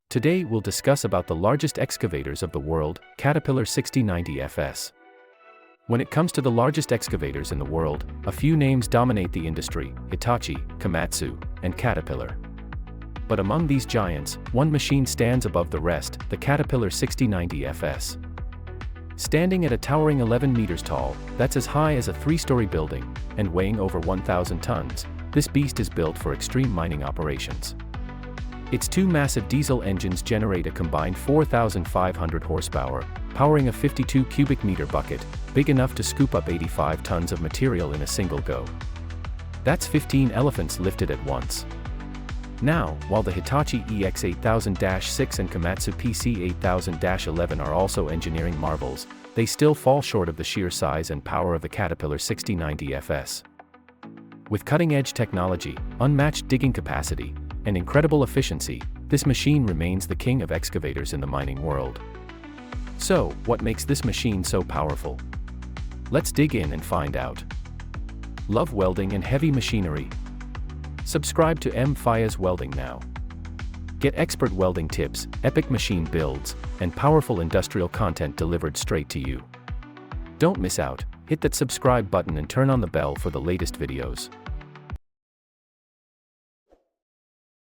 Today we'll discuss about the largest excavators of the world, Caterpillar 6090 FS. When it comes to the largest excavators in the world, a few names dominate the industry: Hitachi, Komatsu, and Caterpillar. But among these giants, one machine stands above the rest, the Caterpillar 6090 FS. Standing at a towering 11 meters tall, that's as high as a 3-story building, and weighing over 1,000 tons, this beast is built for extreme mining operations. Its two massive diesel engines generate a combined 4,500 horsepower, powering a 52 cubic meter bucket, big enough to scoop up 85 tons of material in a single go. That's 15 elephants lifted at once. Now, while the Hitachi EX8000-6 and Komatsu PC8000-11 are also engineering marvels, they still fall short of the sheer size and power of the Caterpillar 6090 FS. With cutting-edge technology, unmatched digging capacity, and incredible efficiency, this machine remains the king of excavators in the mining world. So, what makes this machine so powerful? Let's dig in and find out. Love welding and heavy machinery? Subscribe to Fiaz Welding now. Get expert welding tips, epic machine builds, and powerful industrial content delivered straight to you. Don't miss out, hit that subscribe button and turn on the bell for the latest videos.